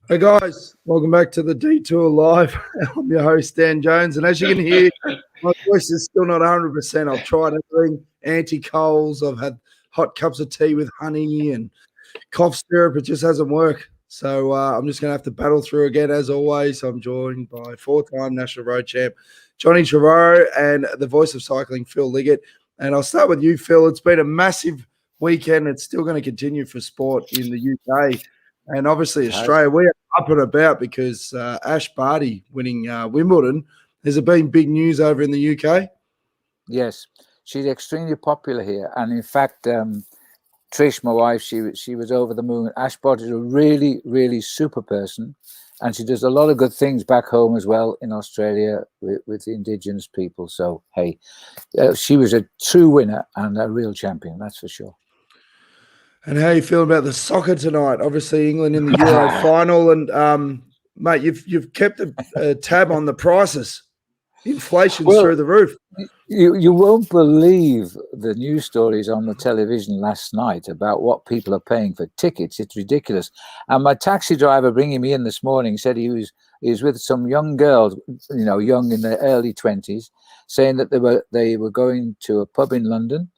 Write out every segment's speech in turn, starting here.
Hey guys, welcome back to the Detour Live. I'm your host, Dan Jones, and as you can hear, my voice is still not 100%. I've tried everything, anti-colds, I've had hot cups of tea with honey and cough syrup. It just hasn't worked. So I'm just going to have to battle through again, as always. I'm joined by four-time National Road Champ Johnny Trevorrow and the voice of cycling, Phil Liggett. And I'll start with you, Phil. It's been a massive weekend. It's still going to continue for sport in the UK. And obviously Australia, we are up and about because Ash Barty winning Wimbledon. Has it been big news over in the UK? Yes, she's extremely popular here. And in fact, Trish, my wife, she was over the moon. Ash Barty is a really, really super person. And she does a lot of good things back home as well in Australia with the Indigenous people. So, hey, she was a true winner and a real champion, that's for sure. And how are you feeling about the soccer tonight? Obviously, England in the Euro final, and mate, you've kept a tab on the prices. Inflation's through the roof. You won't believe the news stories on the television last night about what people are paying for tickets. It's ridiculous. And my taxi driver bringing me in this morning said he was with some young girls, young in their early 20s, saying that they were going to a pub in London.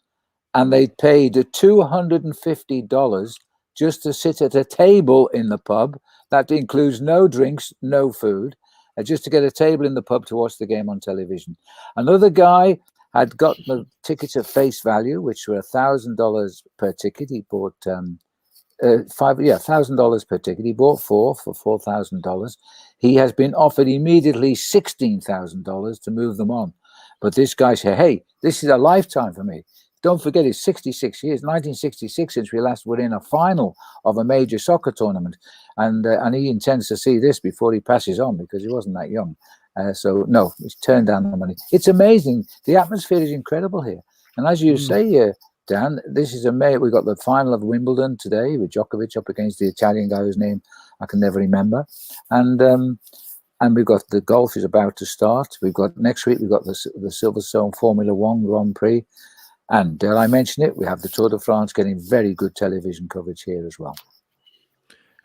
And they paid $250 just to sit at a table in the pub. That includes no drinks, no food, just to get a table in the pub to watch the game on television. Another guy had got the tickets at face value, which were $1,000 per ticket. He bought $1,000 per ticket. He bought four for $4,000. He has been offered immediately $16,000 to move them on. But this guy said, hey, this is a lifetime for me. Don't forget, it's 66 years, 1966, since we last were in a final of a major soccer tournament. And he intends to see this before he passes on because he wasn't that young. So, no, he's turned down the money. It's amazing. The atmosphere is incredible here. And as you say, Dan, this is amazing. We've got the final of Wimbledon today with Djokovic up against the Italian guy whose name I can never remember. And we've got the golf is about to start. We've got next week, we've got the Silverstone Formula One Grand Prix. And dare I mention it, we have the Tour de France getting very good television coverage here as well.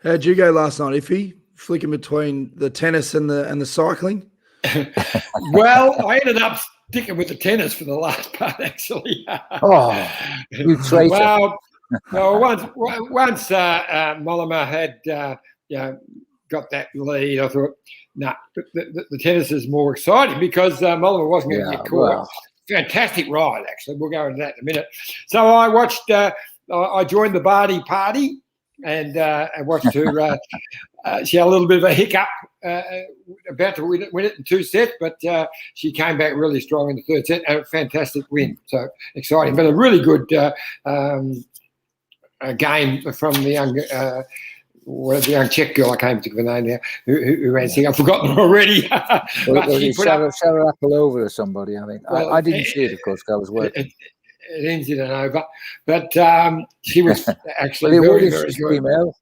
How'd you go last night, Iffy? Flicking between the tennis and the cycling? Well, I ended up sticking with the tennis for the last part, actually. You traitor. Well, once Mollema had got that lead, I thought, the tennis is more exciting because Mollema wasn't going to get caught. Well. Fantastic ride, actually. We'll go into that in a minute. So I watched. I joined the Barty party, and I watched her. She had a little bit of a hiccup, about to win it in two sets, but she came back really strong in the third set. A fantastic win, so exciting. But a really good game from the young. The young Czech girl, I can't think of her name now, who ran singing. I've forgotten her already. Sarah Appleover or somebody, I think. Well, I didn't see it, of course, because I was working. It ended in over. But she was actually very good. Female.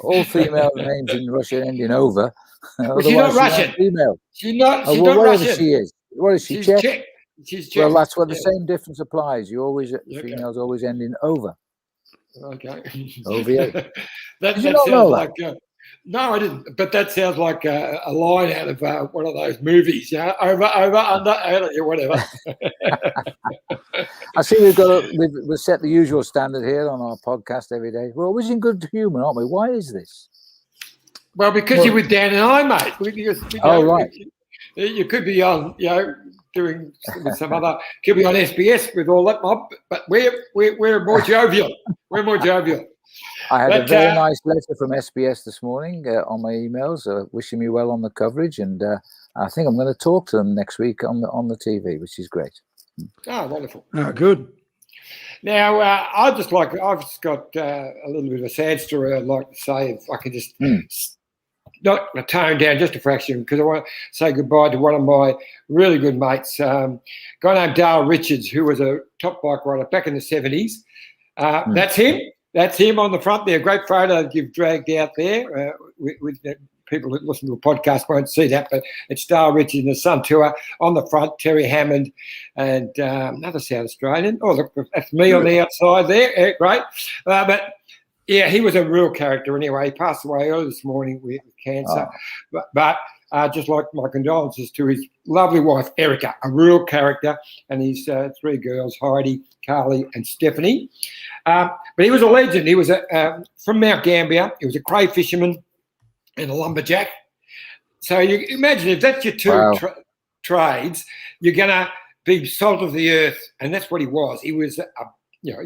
All female names in Russia end in over. Well, she's not Russian. Female. She's not whatever Russian. She is. What is she, she's Czech? She's Czech. Well, that's what the same difference applies. Females always end in over. Okay. OVA. that sounds like no, I didn't. But that sounds like a line out of one of those movies. Yeah, over, under, whatever. I see we've set the usual standard here on our podcast every day. We're always in good humour, aren't we? Why is this? Well, because you're with Dan and I, mate. Right. You could be on, doing with some other. Could be on SBS with all that mob, but we're more jovial. We're more jovial. I had a very nice letter from SBS this morning on my emails, wishing me well on the coverage, and I think I'm going to talk to them next week on the TV, which is great. Oh, wonderful! Oh, good. Now, I've just got a little bit of a sad story I'd like to say, if I could just not tone down just a fraction, because I want to say goodbye to one of my really good mates, a guy named Dale Richards, who was a top bike rider back in the 70s. That's him. That's him on the front there. Great photo you've dragged out there. With people that listen to a podcast won't see that, but it's Dale Richards and the Sun Tour on the front, Terry Hammond and another South Australian. Oh, look, that's me on the outside there. Great. But Yeah, he was a real character anyway. He passed away early this morning with cancer. But just like my condolences to his lovely wife, Erica, a real character, and his 3 girls, Heidi, Carly, and Stephanie. But he was a legend. He was from Mount Gambier. He was a cray fisherman and a lumberjack. So you imagine if that's your two trades, you're going to be salt of the earth, and that's what he was. He was a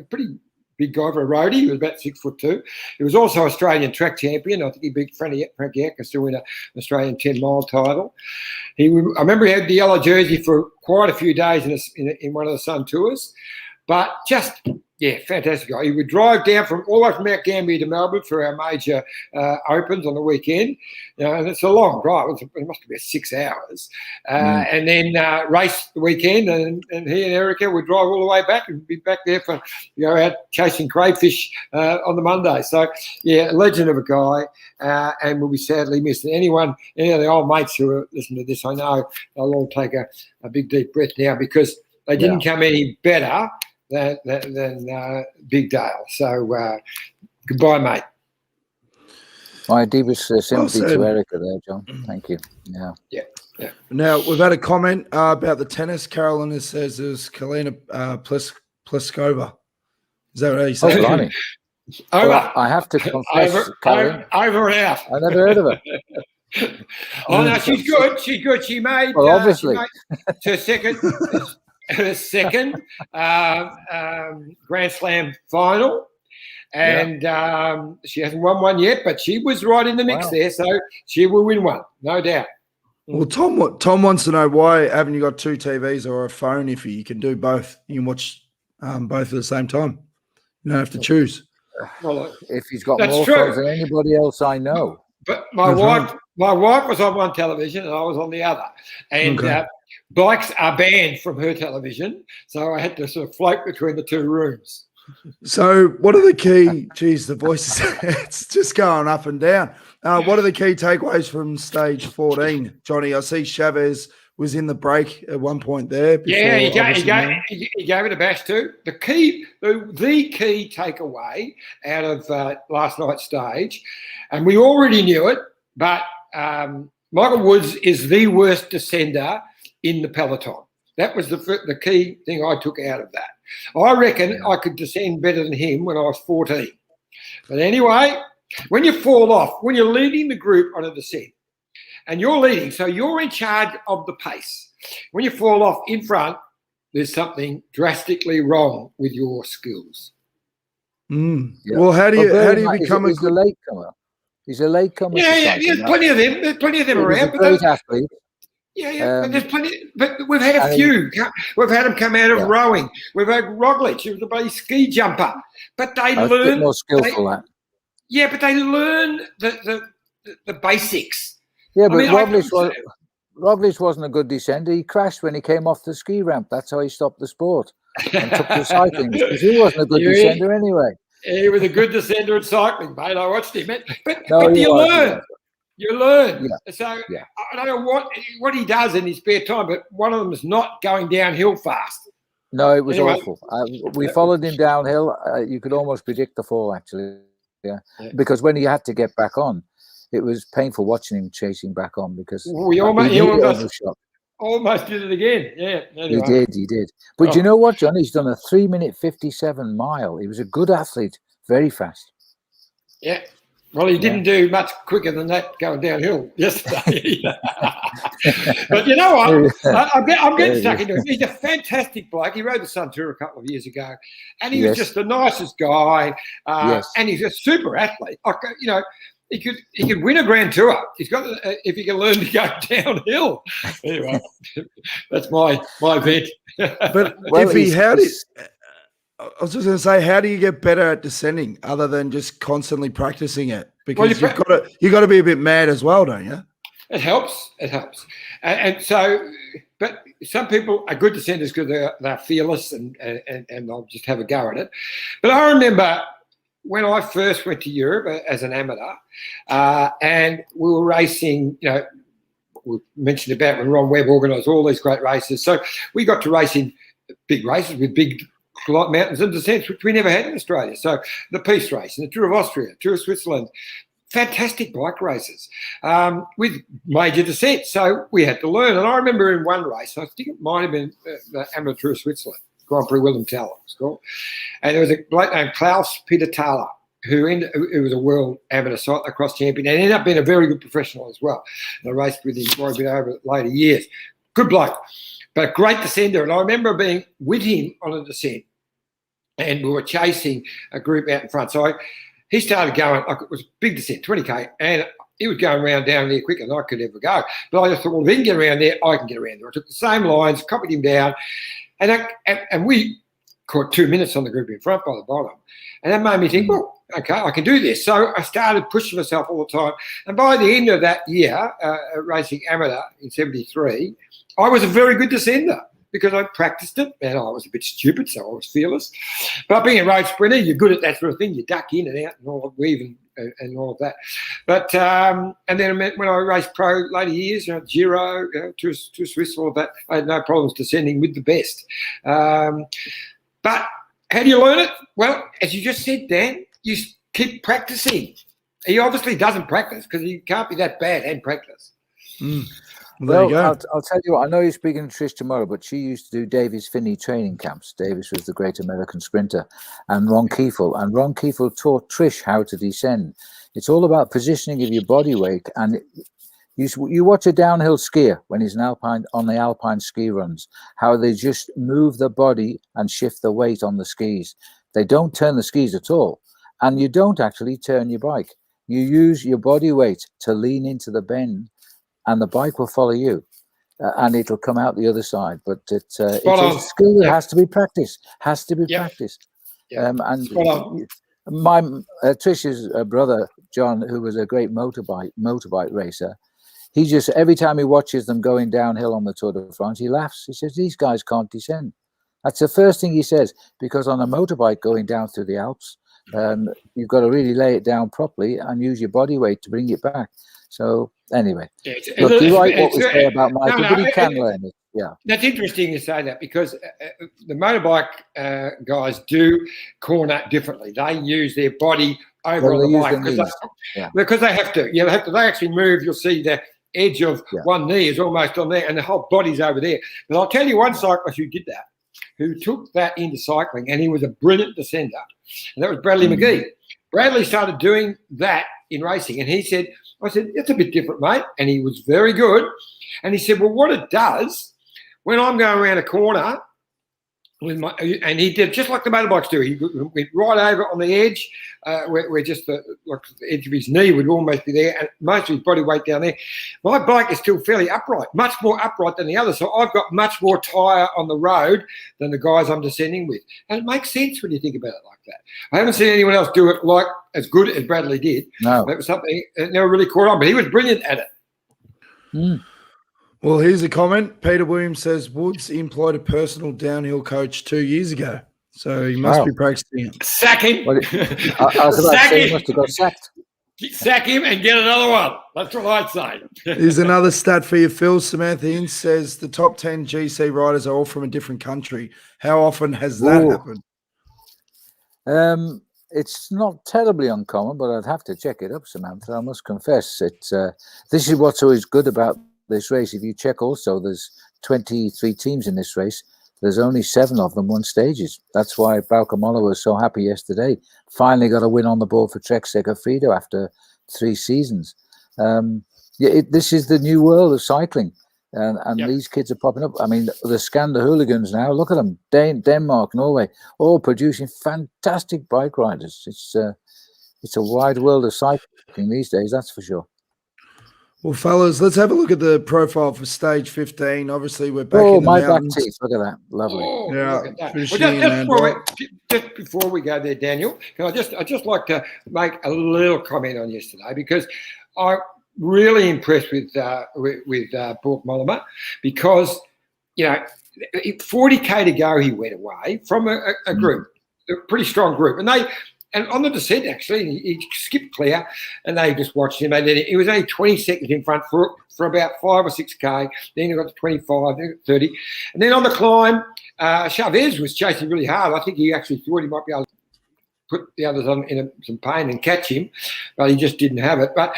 pretty big guy for a roadie. He was about 6'2". He was also Australian track champion. I think he beat Frankie Atkins to win an Australian 10-mile title. I remember he had the yellow jersey for quite a few days in one of the Sun Tours. But just, fantastic guy. He would drive down all the way from Mount Gambier to Melbourne for our major opens on the weekend. And it's a long drive. It must be 6 hours. And then race the weekend, and he and Erica would drive all the way back and be back there for, out chasing crayfish on the Monday. So, a legend of a guy, and will be sadly missed. And any of the old mates who are listening to this, I know they'll all take a big, deep breath now, because they didn't come any better than Big Dale. So goodbye, mate. My deepest sympathy to Erica there, John. Thank you. Yeah. Now, we've had a comment about the tennis. Carolina says there's Kalina Pliskova. Is that what you say? Oh, blimey. Well, I have to confess, over and out. I never heard of her. No, she's good. She's good. She made, obviously, her second Grand Slam final, and she hasn't won one yet, but she was right in the mix there, so she will win one, no doubt. Well, Tom wants to know, why haven't you got 2 TVs or a phone? If you can do both, you can watch both at the same time. You don't have to choose. Well, if he's got more phones than anybody else I know. But my wife was on one television and I was on the other, and bikes are banned from her television, so I had to sort of float between the 2 rooms. So what are the key, the voice it's just going up and down. What are the key takeaways from stage 14, Johnny? I see Chavez was in the break at one point there. Yeah, he gave it a bash too. The key takeaway out of last night's stage, and we already knew it, but Michael Woods is the worst descender in the peloton. That was the key thing I took out of that. I reckon I could descend better than him when I was 14. But anyway, when you fall off, when you're leading the group on a descent, and you're leading, so you're in charge of the pace. When you fall off in front, there's something drastically wrong with your skills. Well, how do you become a good latecomer? He's a latecomer. Yeah, there's plenty of them. There's plenty of them around. He's a great athlete. But there's plenty. But we've had a few. We've had them come out of rowing. We've had Roglic. He was a bloody ski jumper. But they learn. A bit more skillful. But they learn the basics. Yeah, but Roglic wasn't a good descender. He crashed when he came off the ski ramp. That's how he stopped the sport and took to cycling, because he wasn't a good descender anyway. He was a good descender at cycling, mate. I watched him. But you learn. You learn. Yeah. So I don't know what he does in his spare time, but one of them is not going downhill fast. No, it was awful. We followed him downhill. You could almost predict the fall, actually. Yeah, because when he had to get back on, it was painful watching him chasing back on, because he almost did it again. Yeah, anyway. He did. But you know what, John? He's done a 3-minute 57 mile. He was a good athlete, very fast. Yeah. Well, he didn't do much quicker than that going downhill yesterday. But you know what? I'm getting stuck into it. He's a fantastic bloke. He rode the Sun Tour a couple of years ago, and he was just the nicest guy. And he's a super athlete. He could win a Grand Tour. He's got if he can learn to go downhill. Anyway, that's my vent. But I was just going to say, how do you get better at descending other than just constantly practicing it? Because you've got to be a bit mad as well, don't you? It helps. And so, but some people are good descenders because they're fearless and they'll just have a go at it. But I remember when I first went to Europe as an amateur, and we were racing, we mentioned about when Ron Webb organised all these great races. So we got to race in big races with big mountains and descents, which we never had in Australia. So the Peace Race and the Tour of Austria, Tour of Switzerland, fantastic bike races with major descents. So we had to learn. And I remember in one race, I think it might have been the Amateur Tour of Switzerland, Grand Prix Willem Tell, it was called. And there was a bloke named Klaus Peter Thaler, who was a world amateur cyclocross champion and ended up being a very good professional as well. And I raced with him quite a bit over later years. Good bloke, but a great descender. And I remember being with him on a descent, and we were chasing a group out in front. So he started going, like it was a big descent, 20K, and he was going around down there quicker than I could ever go. But I just thought, well, if he can get around there, I can get around there. I took the same lines, copied him down, and we caught 2 minutes on the group in front by the bottom. And that made me think, well, okay, I can do this. So I started pushing myself all the time. And by the end of that year, racing amateur in 73, I was a very good descender because I practiced it. And I was a bit stupid, so I was fearless. But being a road sprinter, you're good at that sort of thing. You duck in and out and all, weave and all of that. But and then when I raced pro later years, Giro, to Swiss, all of that, I had no problems descending with the best. But how do you learn it? Well, as you just said, Dan, you keep practicing. He obviously doesn't practice because he can't be that bad and practice. Well, I'll tell you what, I know you're speaking to Trish tomorrow, but she used to do Davis Finney training camps. Davis was the great American sprinter, and Ron Kiefel. And Ron Kiefel taught Trish how to descend. It's all about positioning of your body weight. And you watch a downhill skier when he's on the alpine ski runs, how they just move the body and shift the weight on the skis. They don't turn the skis at all. And you don't actually turn your bike. You use your body weight to lean into the bend, and the bike will follow you, and it'll come out the other side. But it's a skill that has to be practiced. Practiced. And my Trish's brother John, who was a great motorbike racer, he just, every time he watches them going downhill on the Tour de France, he laughs. He says, "These guys can't descend." That's the first thing he says, because on a motorbike going down through the Alps, you've got to really lay it down properly and use your body weight to bring it back. So anyway, look, you're right what we say about Michael, but he can learn it. Yeah, that's interesting you say that, because the motorbike guys do corner differently. They use their body over on the bike because they have to. Yeah, they actually move. You'll see the edge of one knee is almost on there, and the whole body's over there. But I'll tell you one cyclist who did that, who took that into cycling, and he was a brilliant descender, and that was Bradley McGee. Bradley started doing that in racing, and he said, I said, "It's a bit different, mate." And he was very good. And he said, well, what it does, when I'm going around a corner, and he did just like the motorbikes do. He went right over on the edge, where just the edge of his knee would almost be there, and most of his body weight down there. My bike is still fairly upright, much more upright than the other. So I've got much more tyre on the road than the guys I'm descending with. And it makes sense when you think about it like that. I haven't seen anyone else do it like as good as Bradley did. No. That was something that never really caught on, but he was brilliant at it. Well, here's a comment. Peter Williams says Woods employed a personal downhill coach 2 years ago, so he must be practicing it. Sack him. I was about to say he must have got sacked. Sack him and get another one. That's what I'd say. Here's another stat for you, Phil. Samantha Ince says the top 10 GC riders are all from a different country. How often has that happened? It's not terribly uncommon, but I'd have to check it up, Samantha. I must confess, this is what's always good about this race. If you check also, there's 23 teams in this race. There's only 7 of them won stages. That's why Bauke Moller was so happy yesterday. Finally got a win on the board for Trek Segafredo after 3 seasons. This is the new world of cycling. And these kids are popping up. I mean, the Scanda hooligans now, look at them. Denmark, Norway, all producing fantastic bike riders. It's a wide world of cycling these days, that's for sure. Well, fellas, let's have a look at the profile for stage 15. Obviously, we're back in the mountains. Back teeth. Look at that. Lovely. Look at that. Well, just before we go there, Daniel, can I'd just like to make a little comment on yesterday, because I'm really impressed with Bork Mollema, because, 40K to go, he went away from a group, a pretty strong group. And and on the descent, actually, he skipped clear, and they just watched him. And then he was only 20 seconds in front for about 5 or 6K. Then he got to 25, then 30. And then on the climb, Chavez was chasing really hard. I think he actually thought he might be able to put the others on in some pain and catch him, but he just didn't have it. But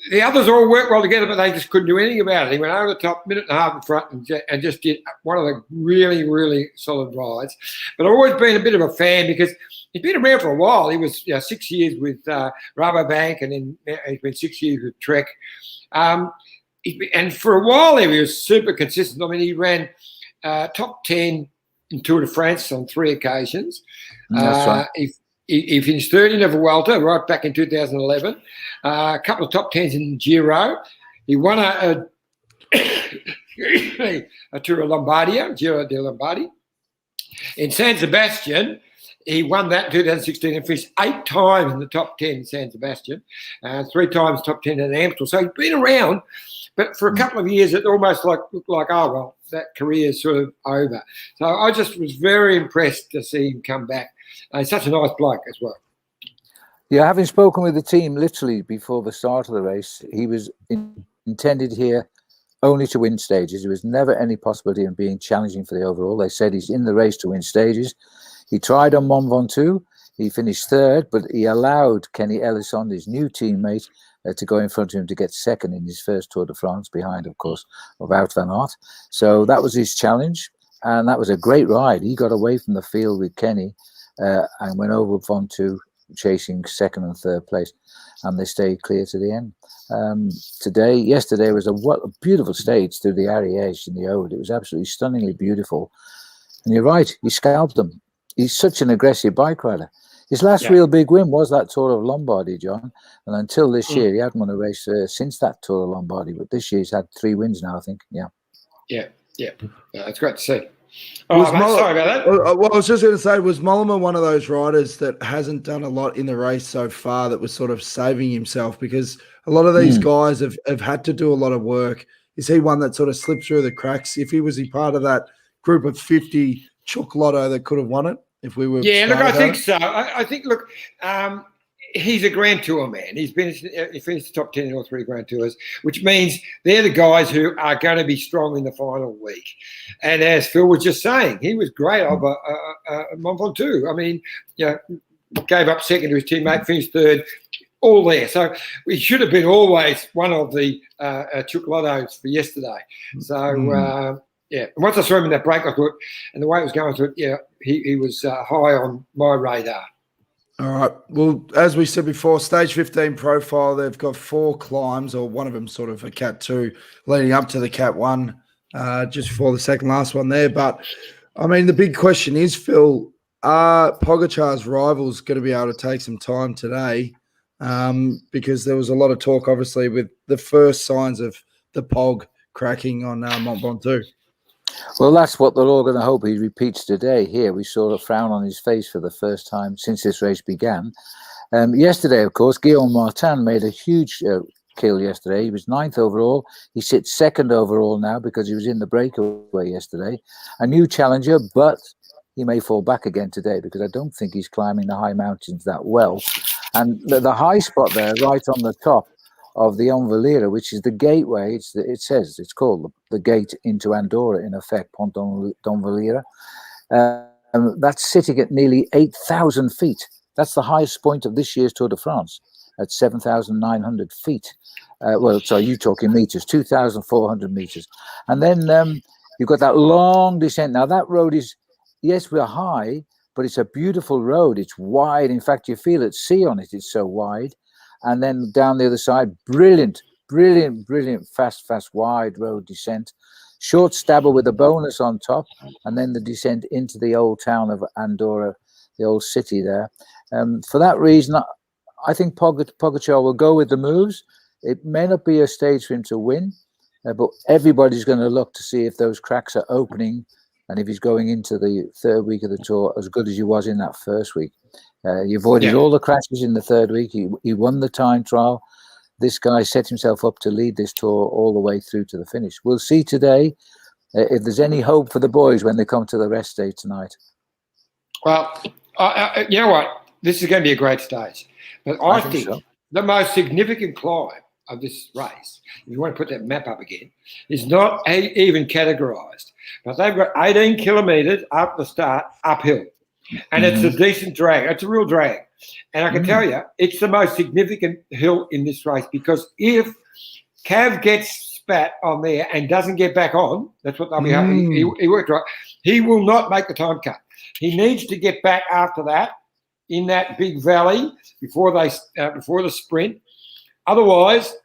the others all worked well together, but they just couldn't do anything about it. He went over the top, minute and a half in front, and just did one of the really, really solid rides. But I've always been a bit of a fan because he's been around for a while. He was 6 years with Rabobank, and then he's been 6 years with Trek. And for a while there, he was super consistent. I mean, he ran top 10 in Tour de France on 3 occasions. That's right. He finished third in the Vuelta right back in 2011. A couple of top 10s in Giro. He won a Tour of Lombardia, Giro de Lombardi. In San Sebastian, he won that in 2016 and finished 8 times in the top 10 in San Sebastian, 3 times top 10 in Amstel. So he's been around, but for a couple of years, it almost looked like, oh, well, that career is sort of over. So I just was very impressed to see him come back. He's such a nice bloke as well. Yeah, having spoken with the team literally before the start of the race, he was intended here only to win stages. There was never any possibility of being challenging for the overall. They said he's in the race to win stages. He tried on Mont Ventoux. He finished third, but he allowed Kenny Elissonde, his new teammate, to go in front of him to get second in his first Tour de France, behind, of course, of Wout van Aert. So that was his challenge, and that was a great ride. He got away from the field with Kenny and went over Ventoux, chasing second and third place, and they stayed clear to the end. Yesterday was a beautiful stage through the Ariège in the Ode. It was absolutely stunningly beautiful. And you're right, he scalped them. He's such an aggressive bike rider. His last real big win was that Tour of Lombardy, John. And until this year, he hadn't won a race since that Tour of Lombardy. But this year, he's had 3 wins now, I think. Yeah. It's great to see. Sorry about that. Well, I was just going to say, was Mollema one of those riders that hasn't done a lot in the race so far that was sort of saving himself? Because a lot of these guys have had to do a lot of work. Is he one that sort of slipped through the cracks? If he was part of that group of 50 Chook Lotto that could have won it, if we were... Yeah, look, I think so. I think, look, he's a Grand Tour man. He finished the top 10 in all 3 Grand Tours, which means they're the guys who are going to be strong in the final week. And as Phil was just saying, he was great over Mont Ventoux. I mean, gave up second to his teammate, finished third, all there. So he should have been always one of the Chook Lottos for yesterday. So, and once I saw him in that break, I thought, and the way it was going through it, he was high on my radar. All right. Well, as we said before, stage 15 profile, they've got 4 climbs, or one of them sort of a Cat 2 leading up to the Cat 1, just before the second last one there. But, I mean, the big question is, Phil, are Pogacar's rivals going to be able to take some time today? Because there was a lot of talk, obviously, with the first signs of the Pog cracking on Mont Ventoux. Well, that's what they're all going to hope he repeats today. Here, we saw a frown on his face for the first time since this race began. Yesterday, of course, Guillaume Martin made a huge kill yesterday. He was 9th overall. He sits 2nd overall now because he was in the breakaway yesterday. A new challenger, but he may fall back again today because I don't think he's climbing the high mountains that well. And the high spot there, right on the top of the Onvalira, which is the gateway, it's called the gate into Andorra, in effect, Pont d'Onvalira. That's sitting at nearly 8,000 feet. That's the highest point of this year's Tour de France, at 7,900 feet. You're talking meters, 2,400 meters. And then you've got that long descent. Now, that road is, yes, we're high, but it's a beautiful road. It's wide. In fact, you feel at sea on it. It's so wide. And then down the other side, brilliant, fast, wide road descent. Short stabber with a bonus on top, and then the descent into the old town of Andorra, the old city there. For that reason, I think Pogacar will go with the moves. It may not be a stage for him to win, but everybody's going to look to see if those cracks are opening and if he's going into the 3rd week of the Tour as good as he was in that 1st week. He avoided all the crashes in the 3rd week. He won the time trial. This guy set himself up to lead this Tour all the way through to the finish. We'll see today if there's any hope for the boys when they come to the rest day tonight. Well, you know what? this is going to be a great stage. But I think so. the most significant climb of this race, if you want to put that map up again, is not even categorised. But they've got 18 kilometres up the start, uphill. And it's a decent drag. It's a real drag. And I can tell you, it's the most significant hill in this race, because if Cav gets spat on there and doesn't get back on, that's what they'll be hoping. He worked right. He will not make the time cut. He needs to get back after that in that big valley before the sprint. Otherwise,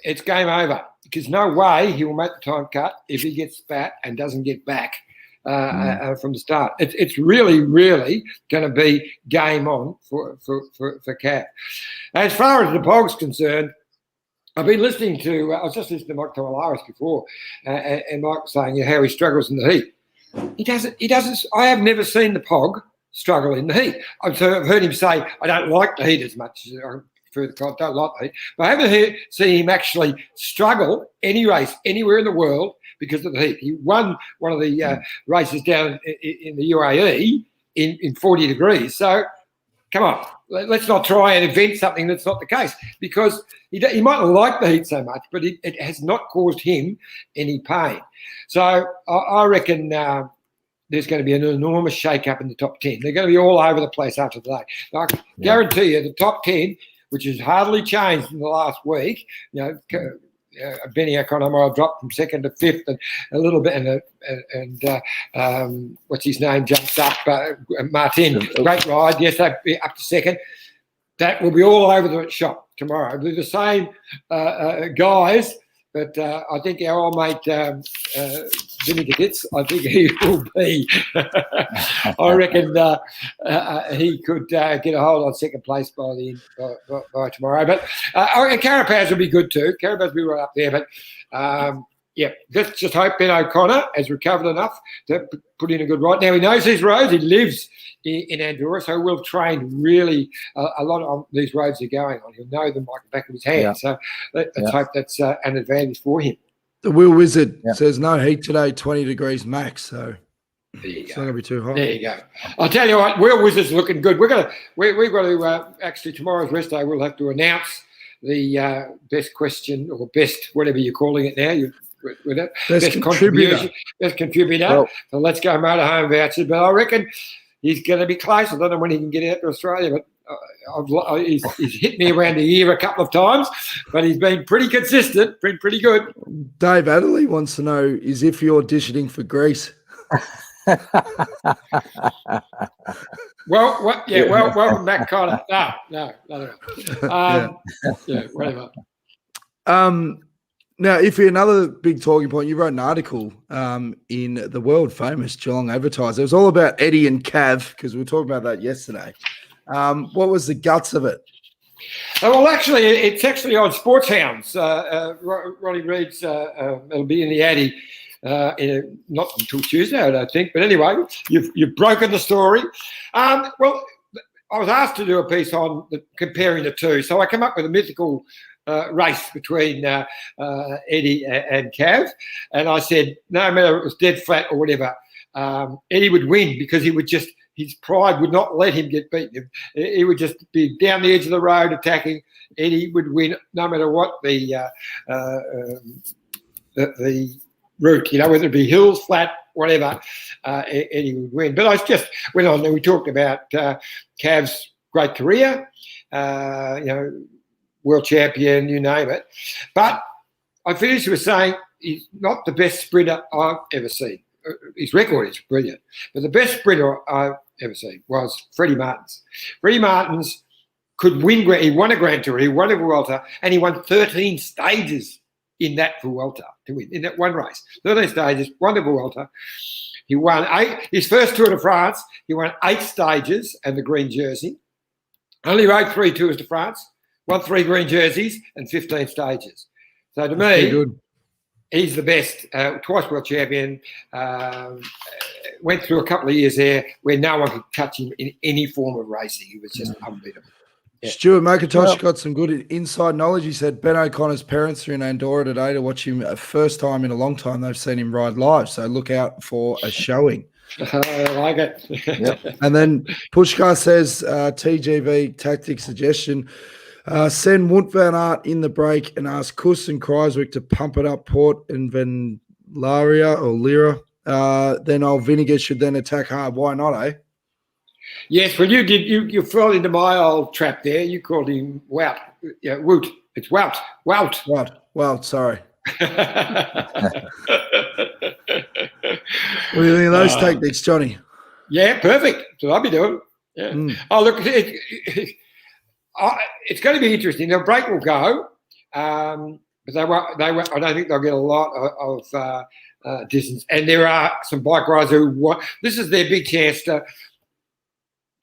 it's game over, because no way he will make the time cut if he gets spat and doesn't get back from the start. It's really, really going to be game on for Cav. As far as the Pog's concerned, I've been listening to, I was just listening to Mike Tomalaris before, and Mike was saying how he struggles in the heat. He doesn't, I have never seen the Pog struggle in the heat. I've heard him say, I don't like the heat as much as I prefer the cold, don't like the heat. But I haven't seen him actually struggle any race anywhere in the world because of the heat. He won one of the races down in the UAE in 40 degrees. So, come on, let's not try and invent something that's not the case, because he might not like the heat so much, but it has not caused him any pain. So I reckon there's going to be an enormous shake-up in the top 10. They're going to be all over the place after today. I can guarantee you the top 10, which has hardly changed in the last week, Benny O'Connor might have dropped from second to fifth and a little bit, and what's his name jumped up, Martin, great ride, yes, they'll be up to second. That will be all over the shop tomorrow. They're the same guys, but I think our old mate Jimmy Gittitz, I think he will be. I reckon he could get a hold on second place by tomorrow. But Carapaz will be good too. Carapaz will be right up there. But let's just hope Ben O'Connor has recovered enough to put in a good ride. Now, he knows these roads. He lives in Andorra, so we'll train really a lot on these roads they're going on. He'll know them like the back of his hand. Yeah. So let's hope that's an advantage for him. The Will Wizard says no heat today, 20 degrees max. So it's not going to be too hot. There you go. I'll tell you what, Will Wizard's looking good. We've got to actually, tomorrow's rest day, we'll have to announce the best question, or best, whatever you're calling it now. Best contributor. Best contributor. Well, so let's go motorhome vouchers. But I reckon he's going to be close. I don't know when he can get out to Australia, but he's hit me around the ear a couple of times, but he's been pretty consistent, been pretty good. Dave Adderley wants to know, is if you're auditioning for Greece? Welcome back, Connor. No. Whatever. Now, if you're another big talking point, you wrote an article in the world famous Geelong Advertiser. It was all about Eddie and Cav, because we were talking about that yesterday. What was the guts of it? Well, actually, it's actually on Sports Hounds. Ronnie Reed's, it'll be in the Addy not until Tuesday, I don't think. But anyway, you've broken the story. Well, I was asked to do a piece on comparing the two. So I came up with a mythical race between Eddie and Cav. And I said, no matter if it was dead flat or whatever, Eddie would win, because his pride would not let him get beaten. He would just be down the edge of the road attacking. Eddie would win no matter what the route, whether it be hills, flat, whatever, Eddie would win. But I just went on and we talked about Cav's great career, world champion, you name it. But I finished with saying he's not the best sprinter I've ever seen. His record is brilliant, but the best sprinter I've ever seen was Freddie Martins. Freddie Martins could win. He won a Grand Tour, he won a Vuelta, and he won 13 stages in that Vuelta to win, in that one race. 13 stages, won the Vuelta. He won his first Tour de France. He won 8 stages and the green jersey. Only rode 3 Tours de France, won 3 green jerseys and 15 stages. So to me, he's the best, twice world champion, went through a couple of years there where no one could touch him in any form of racing. He was just unbeatable. Yeah. Stuart McIntosh got some good inside knowledge. He said Ben O'Connor's parents are in Andorra today to watch him, first time in a long time they've seen him ride live, so look out for a showing. I like it. Yep. And then Pushkar says, TGV tactic suggestion, send Wout van Aert in the break and ask Kuss and Kreiswick to pump it up Port and Van Laria or Lira. Then old Vinegar should then attack hard. Why not, eh? Yes, well, you fell into my old trap there. You called him Wout. Yeah, Woot. It's Wout. Sorry. What do you think of those tactics, Johnny? Yeah, perfect. That's what I'll be doing. Yeah. Oh, look, it's going to be interesting. The break will go, but they won't. I don't think they'll get a lot of distance. And there are some bike riders who want. This is their big chance to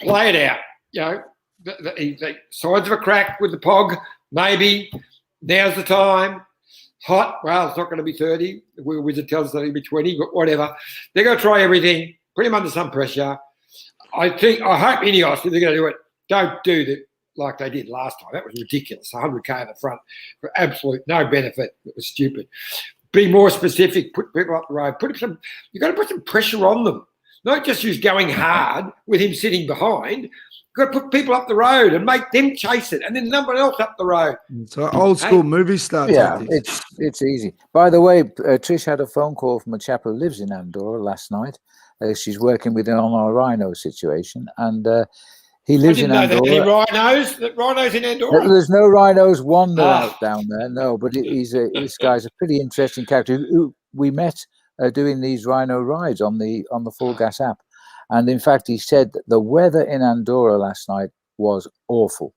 play it out. You know, the sides of a crack with the Pog. Maybe now's the time. Hot. Well, it's not going to be 30. The wizard tells us that it'll be 20, but whatever. They're going to try everything. Put him under some pressure. I hope Ineos, if they're going to do it, don't do that like they did last time. That was ridiculous. 100k at the front for absolute no benefit. It was stupid. Be more specific. Put people up the road. You've got to put some pressure on them. Not just use going hard with him sitting behind. You've got to put people up the road and make them chase it, and then somebody else up the road. So old school movie star tactics. It's easy. By the way, Trish had a phone call from a chap who lives in Andorra last night. She's working with him on our rhino situation, and he lives in Andorra. Any rhinos in Andorra? There's no rhinos wander out down there, no. But this guy's a pretty interesting character who we met doing these rhino rides on the Full Gas app. And in fact, he said that the weather in Andorra last night was awful.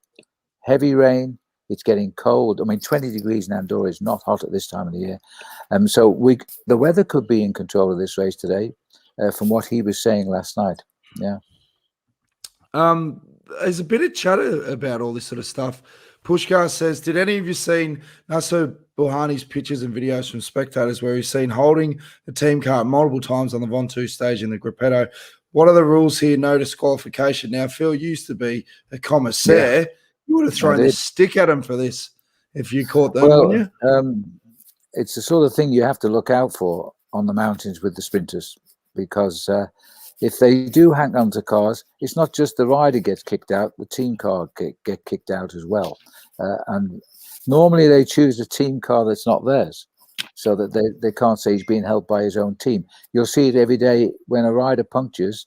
Heavy rain. It's getting cold. I mean, 20 degrees in Andorra is not hot at this time of the year. So the weather could be in control of this race today, from what he was saying last night. Yeah. There's a bit of chatter about all this sort of stuff. Pushkar says, did any of you seen Naso Bohani's pictures and videos from spectators where he's seen holding the team car multiple times on the Ventoux stage in the Gruppetto? What are the rules here? No disqualification. Now, Phil used to be a commissaire. Yeah. You would have thrown a stick at him for this if you caught that, wouldn't you? It's the sort of thing you have to look out for on the mountains with the sprinters, because if they do hang on to cars, it's not just the rider gets kicked out, the team car get kicked out as well. And normally they choose a team car that's not theirs, so that they can't say he's being helped by his own team. You'll see it every day when a rider punctures.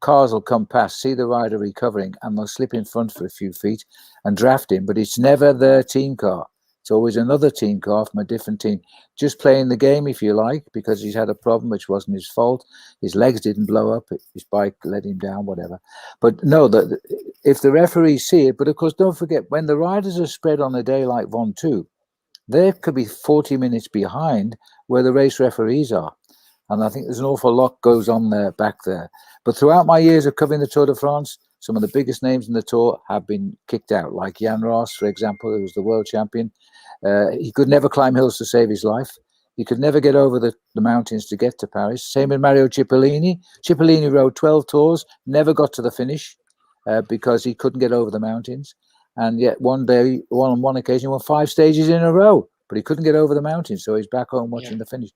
Cars will come past, see the rider recovering, and they'll slip in front for a few feet and draft him, but it's never their team car. It's always another team car from a different team, just playing the game, if you like, because he's had a problem which wasn't his fault. His legs didn't blow up, his bike let him down, whatever. But no, if the referees see it, but of course, don't forget, when the riders are spread on a day like Ventoux, they could be 40 minutes behind where the race referees are. And I think there's an awful lot goes on there, back there. But throughout my years of covering the Tour de France, some of the biggest names in the Tour have been kicked out, like Jan Ross, for example, who was the world champion. He could never climb hills to save his life. He could never get over the mountains to get to Paris. Same with Mario Cipollini. Cipollini rode 12 tours, never got to the finish because he couldn't get over the mountains. And yet on one occasion, he won 5 stages in a row, but he couldn't get over the mountains, so he's back home watching the finish.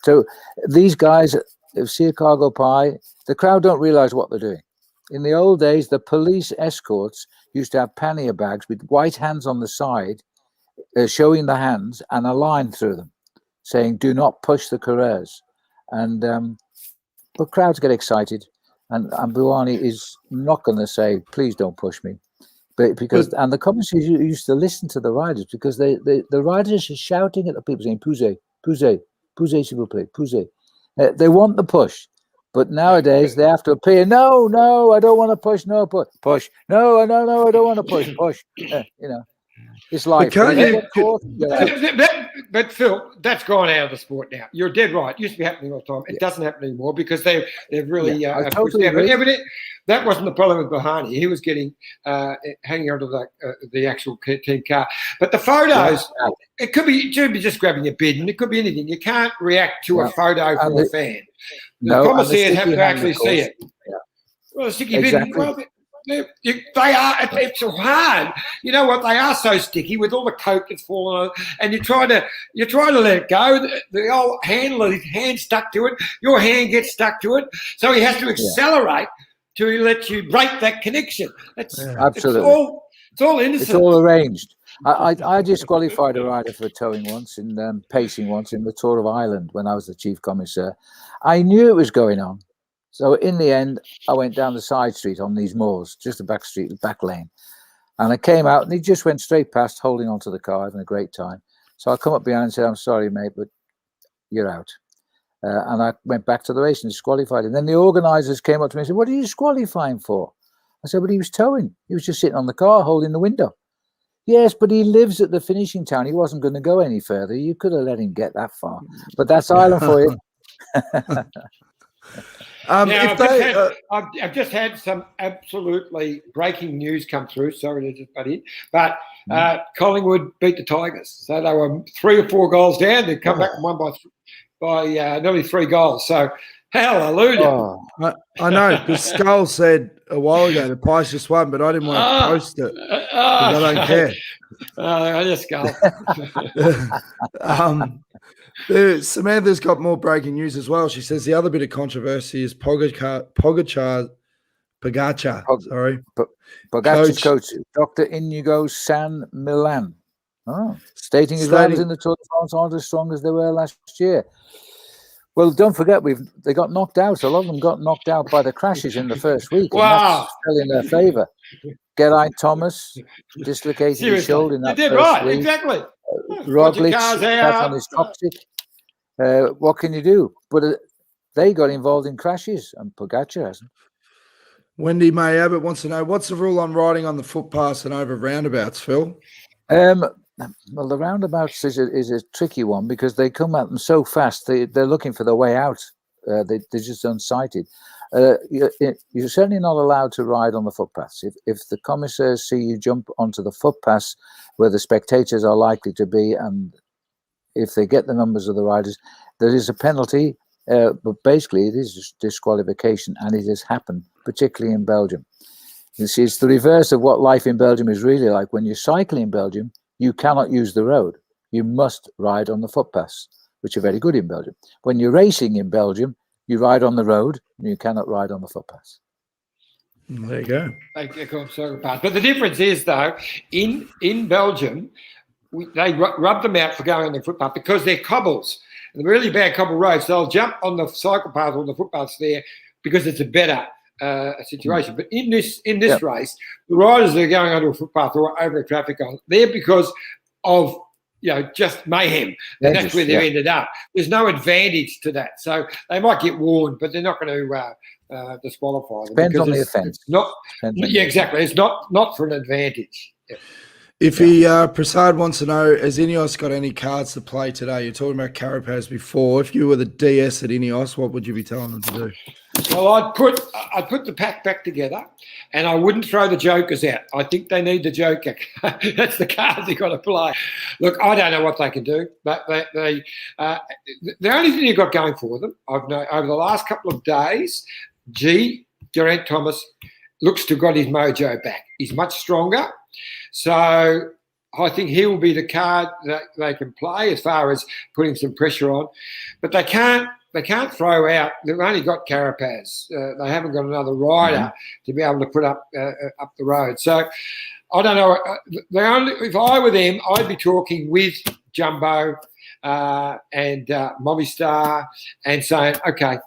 So these guys, see a car go by, the crowd don't realize what they're doing. In the old days, the police escorts used to have pannier bags with white hands on the side, showing the hands and a line through them, saying, do not push the coureurs. And but crowds get excited, and Buani is not going to say, please don't push me. But and the commentators used to listen to the riders, because the riders are shouting at the people saying, poussez, poussez, poussez, s'il vous plaît, poussez. They want the push. But nowadays they have to appear. No, I don't want to push. No, push. No, I don't want to push. Push. It's like. But Phil, that's gone out of the sport now. You're dead right. It used to be happening all the time. It doesn't happen anymore because they've really pushed out. But that wasn't the problem with Bohani. He was getting hanging onto the actual team car. But the photos, it could be just grabbing a bid, and it could be anything. You can't react to a photo from a fan. The commissaires have to actually see it. Yeah. Well, the sticky bid. Well, they are. It's so hard. You know what? They are so sticky with all the coke that's fallen on, and you try to let it go. The old handler, his hand stuck to it. Your hand gets stuck to it, so he has to accelerate to let you break that connection. Absolutely. It's all innocent. It's all arranged. I disqualified a rider for towing once in pacing once in the Tour of Ireland when I was the chief commissaire. I knew it was going on. So in the end, I went down the side street on these moors, just the back street, the back lane. And I came out and he just went straight past, holding onto the car, having a great time. So I come up behind and said, I'm sorry, mate, but you're out. And I went back to the race and disqualified him. Then the organisers came up to me and said, what are you disqualifying for? I said, but he was towing. He was just sitting on the car, holding the window. Yes, but he lives at the finishing town. He wasn't going to go any further. You could have let him get that far. But that's Ireland for you. I've just had some absolutely breaking news come through. Sorry to just butt in, but Collingwood beat the Tigers, so they were 3 or 4 goals down. They come back and won by nearly 3 goals. So hallelujah! Oh, I know, because Skull said a while ago the Pies just won, but I didn't want to post it because I don't care. I just Skull. Samantha's got more breaking news as well. She says the other bit of controversy is Pogacar. Pogacar's coach, Dr. Inigo San Milan, stating his rivals in the Tour de France aren't as strong as they were last year. Well, don't forget, they got knocked out. A lot of them got knocked out by the crashes in the first week. Wow. And that's still in their favour. Geraint Thomas dislocated his shoulder in that you did first right, week. Exactly. Roglic has on his toxic. What can you do? But they got involved in crashes, and Pogacar hasn't. Wendy May Abbott wants to know, what's the rule on riding on the footpaths and over roundabouts, Phil? Well, the roundabouts is a tricky one because they come at them so fast. They're looking for the way out. They're just unsighted. You're certainly not allowed to ride on the footpaths. If the commissaires see you jump onto the footpaths where the spectators are likely to be, and if they get the numbers of the riders, there is a penalty. But basically, it is disqualification, and it has happened, particularly in Belgium. You see, it's the reverse of what life in Belgium is really like. When you cycle in Belgium, you cannot use the road. You must ride on the footpaths, which are very good in Belgium. When you're racing in Belgium, you ride on the road, and you cannot ride on the footpaths. There you go. But the difference is, though, in Belgium, they rub them out for going on the footpath because they're cobbles. And the really bad cobble roads, they'll jump on the cycle path or the footpaths there because it's a better situation. But in this race, the riders that are going onto a footpath or over a traffic on, they're because of just mayhem, and that's where they've ended up. There's no advantage to that, so they might get warned, but they're not going to disqualify them. Depends on the offence. Exactly. It's not for an advantage. Yeah. Prasad wants to know, has Ineos got any cards to play today? You're talking about Carapaz before. If you were the DS at Ineos, what would you be telling them to do? Well, I'd put the pack back together, and I wouldn't throw the jokers out. I think they need the joker. That's the cards they've got to play. Look, I don't know what they can do, but the only thing you've got going for them, I've known over the last couple of days, Geraint Thomas looks to have got his mojo back. He's much stronger. So I think he will be the card that they can play as far as putting some pressure on. But they can't throw out. They've only got Carapaz. They haven't got another rider to be able to put up the road. So I don't know. If I were them, I'd be talking with Jumbo and Movistar and saying, okay,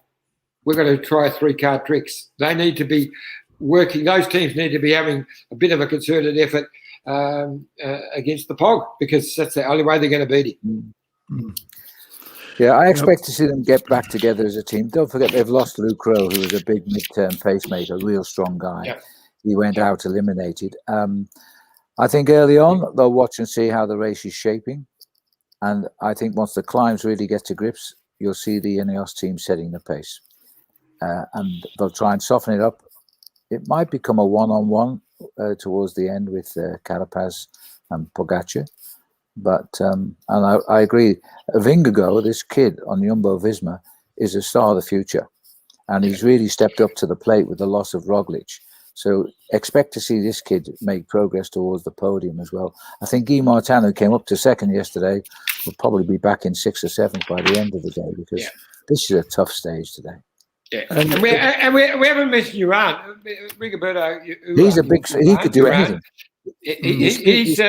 we're going to try 3-card tricks. They need to be working. Those teams need to be having a bit of a concerted effort against the Pog, because that's the only way they're going to beat him. Yeah, I expect to see them get back together as a team. Don't forget they've lost Luke Rowe, who was a big mid-term pacemaker, a real strong guy. Yep. He went out eliminated. I think early on they'll watch and see how the race is shaping, and I think once the climbs really get to grips, you'll see the Ineos team setting the pace, and they'll try and soften it up. It might become a one-on-one towards the end with Carapaz and Pogacar. But and I agree, Vingegaard, this kid on Jumbo-Visma, is a star of the future, and he's really stepped up to the plate with the loss of Roglic. So expect to see this kid make progress towards the podium as well. I think Guy Martin, who came up to second yesterday, will probably be back in 6th or 7th by the end of the day, because this is a tough stage today. Yeah, and we haven't mentioned Uran. Rigoberto. He's a big. He could do anything. He's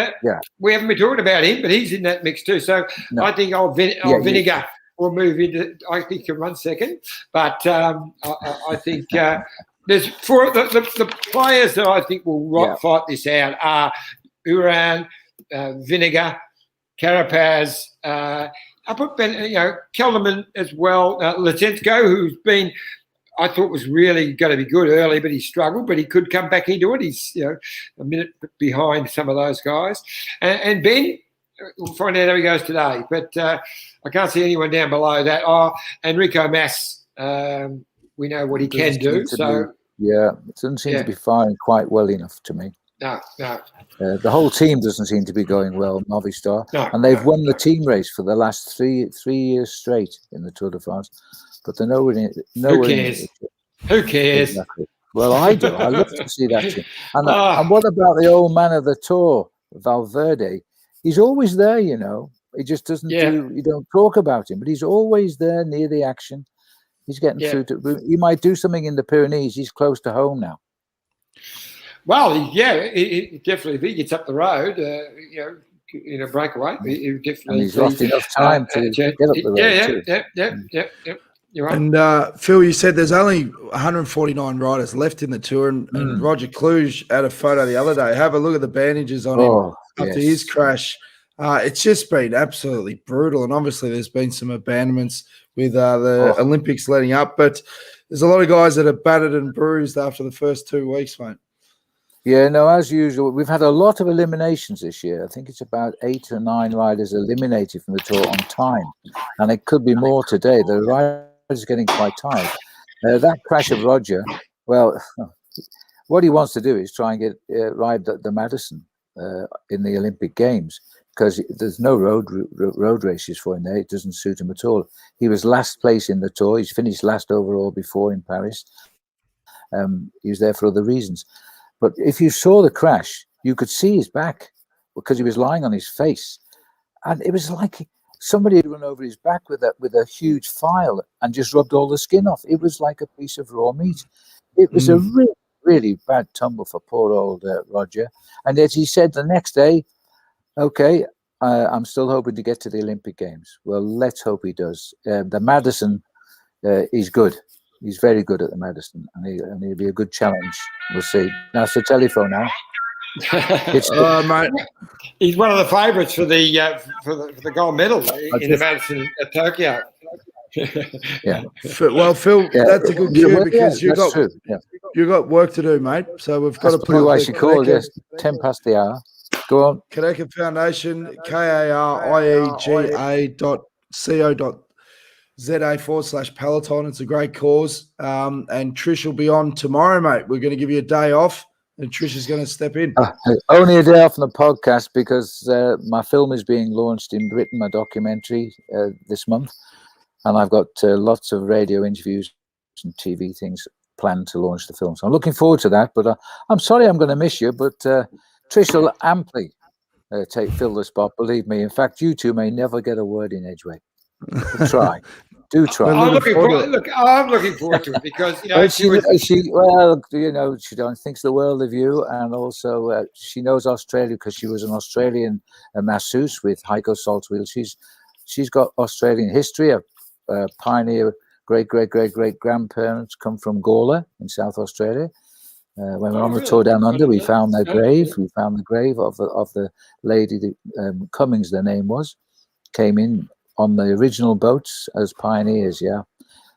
we haven't been talking about him, but he's in that mix too. So I think Vinegar will move into. I think he can run second, but I think there's for the players that I think will fight this out are Uran, Vinegar, Carapaz. I put Kelderman as well. Lesensko, who's been, I thought was really going to be good early, but he struggled. But he could come back into it. He's a minute behind some of those guys. And Ben, we'll find out how he goes today. But I can't see anyone down below that. Oh, and Rico Mas, we know what he can do. So it doesn't seem to be firing quite well enough to me. No. The whole team doesn't seem to be going well, Movistar, and they've won the team race for the last three years straight in the Tour de France. But they're nowhere in. Who cares? Who cares? Exactly. Well, I do. I love to see that team. And what about the old man of the Tour, Valverde? He's always there, you know. He just doesn't do. You don't talk about him, but he's always there near the action. He's getting through to. He might do something in the Pyrenees. He's close to home now. Well, he definitely, if he gets up the road, in a breakaway, he definitely. And he's lost enough time to get up the road. Yeah. You're right. And Phil, you said there's only 149 riders left in the Tour, and Roger Kluge had a photo the other day. Have a look at the bandages on him after his crash. It's just been absolutely brutal, and obviously there's been some abandonments with the Olympics leading up, but there's a lot of guys that are battered and bruised after the first 2 weeks, mate. Yeah, no, as usual, we've had a lot of eliminations this year. I think it's about 8 or 9 riders eliminated from the Tour on time, and it could be more today. The riders are getting quite tired. That crash of Roger, well, what he wants to do is try and get ride the Madison in the Olympic Games, because there's no road races for him there. It doesn't suit him at all. He was last place in the Tour. He's finished last overall before in Paris. He was there for other reasons. But if you saw the crash, you could see his back because he was lying on his face. And it was like somebody had run over his back with a huge file and just rubbed all the skin off. It was like a piece of raw meat. It was a really, really bad tumble for poor old Roger. And yet he said the next day, okay, I'm still hoping to get to the Olympic Games. Well, let's hope he does. The Madison is good. He's very good at the Madison, and he'll be a good challenge. We'll see. Now it's the telephone now. Mate. He's one of the favourites for the gold medal in the Madison at Tokyo. Well, Phil, that's a good cue because you got work to do, mate. So we've got to put who I should call. Yes, 10 past the hour. Go on. Kadeka Foundation, KARIEGA.co.za/Peloton. It's a great cause. And Trish will be on tomorrow, mate. We're going to give you a day off, and Trish is going to step in. Only a day off from the podcast because my film is being launched in Britain, my documentary, this month. And I've got lots of radio interviews and TV things planned to launch the film. So I'm looking forward to that. But I'm sorry I'm going to miss you, but Trish will amply fill the spot, believe me. In fact, you two may never get a word in edgeway. Try. Do try. I'm looking forward to it because she thinks the world of you, and also she knows Australia because she was an Australian masseuse with Heiko Saltzwedel. She's got Australian history. A pioneer, great grandparents come from Gawler in South Australia. When we were on the tour down under, we found their grave. We found the grave of the lady Cummings. Their name was, came in on the original boats as pioneers. Yeah.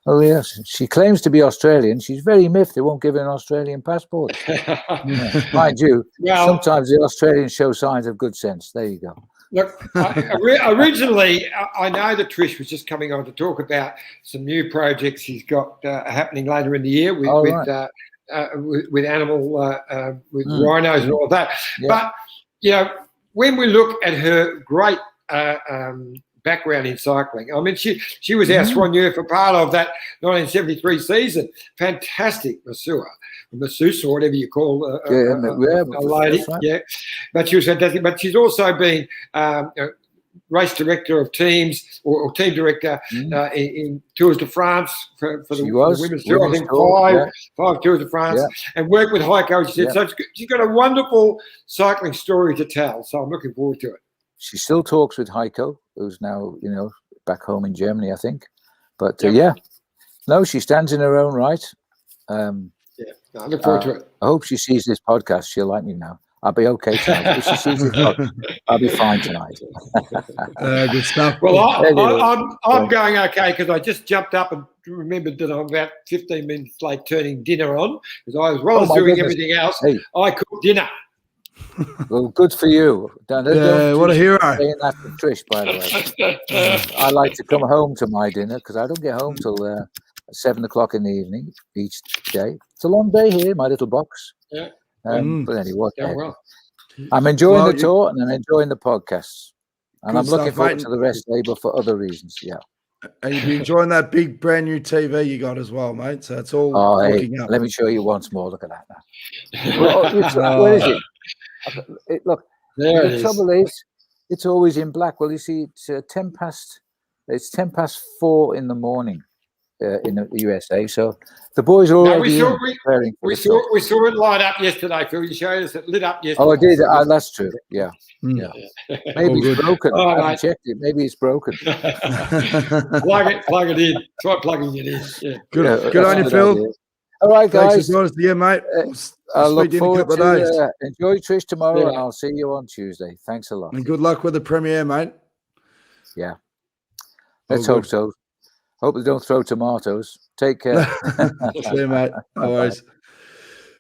Oh yes. She claims to be Australian. She's very miffed they won't give her an Australian passport. Mind you, sometimes the Australians show signs of good sense. There you go. Look, originally, I know that Trish was just coming on to talk about some new projects he's got happening later in the year with animal, with rhinos and all of that. Yeah. But, when we look at her great background in cycling. I mean, she was our soigneur for part of that 1973 season. Fantastic masseuse, or whatever you call a lady. Right. Yeah, but she was fantastic. But she's also been race director of teams or team director in Tours de France for the women's tour. I think five Tours de France, and worked with Heiko. She said, so she's got a wonderful cycling story to tell. So I'm looking forward to it. She still talks with Heiko, who's now, back home in Germany, I think. But no, she stands in her own right. I look forward to it. I hope she sees this podcast. She'll like me now. I'll be okay tonight. If she sees this podcast, I'll be fine tonight. Good stuff. Well, I'm going okay because I just jumped up and remembered that I'm about 15 minutes late turning dinner on because I was doing everything else. Hey. I cooked dinner. Well, good for you. What a hero. Saying that to Trish, by the way. I like to come home to my dinner because I don't get home till 7 o'clock in the evening each day. It's a long day here, my little box. Yeah. But anyway, I'm enjoying the tour and I'm enjoying the podcasts. And I'm looking forward to the rest day, but for other reasons, And you'll be enjoying that big brand new TV you got as well, mate. So it's all looking up. Let me show you once more. Look at that now. Where is it? Look, the trouble is, it's always in black. Well, you see, it's 10 past 4 in the morning in the USA. So the boys are already preparing. We saw it light up yesterday, Phil. You showed us it lit up yesterday. Oh, I did. That's true. Yeah. Maybe it's broken. I haven't checked it. Maybe it's broken. plug it in. Try plugging it in. Yeah. Good on you, Phil. Idea. All right, guys. Thanks as well as the mate. I'll look forward to enjoy Trish tomorrow, and I'll see you on Tuesday. Thanks a lot. And good luck with the premiere, mate. Yeah. Let's hope so. Hope they don't throw tomatoes. Take care. See you, mate. Always.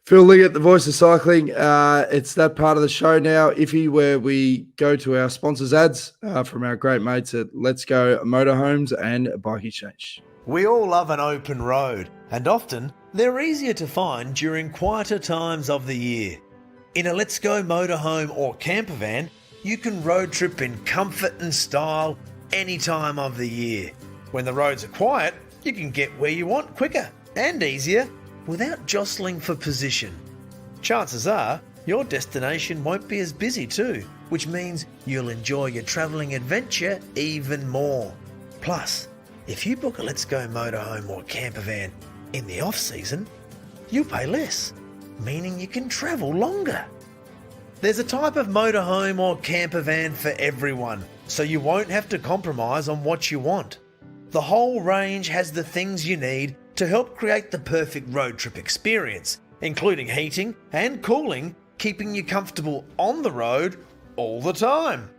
Phil Liggett, the voice of cycling. It's that part of the show now, Iffy, where we go to our sponsors' ads from our great mates at Let's Go Motorhomes and Bike Exchange. We all love an open road, and often they're easier to find during quieter times of the year. In a Let's Go motorhome or camper van, you can road trip in comfort and style any time of the year. When the roads are quiet, you can get where you want quicker and easier without jostling for position. Chances are your destination won't be as busy too, which means you'll enjoy your travelling adventure even more. Plus, if you book a Let's Go motorhome or camper van in the off-season, you pay less, meaning you can travel longer. There's a type of motorhome or camper van for everyone, so you won't have to compromise on what you want. The whole range has the things you need to help create the perfect road trip experience, including heating and cooling, keeping you comfortable on the road all the time.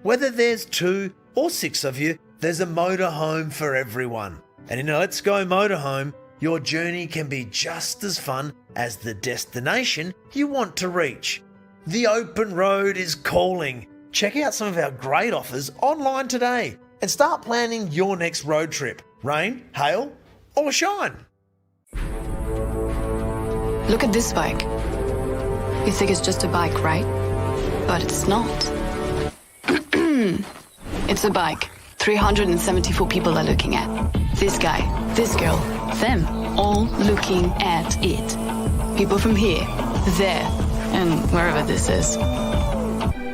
Whether there's 2 or 6 of you, there's a motorhome for everyone. And in a Let's Go motorhome, your journey can be just as fun as the destination you want to reach. The open road is calling. Check out some of our great offers online today and start planning your next road trip. Rain, hail, or shine. Look at this bike. You think it's just a bike, right? But it's not. It's a bike 374 people are looking at. This guy, this girl, them, all looking at it. People from here, there, and wherever this is.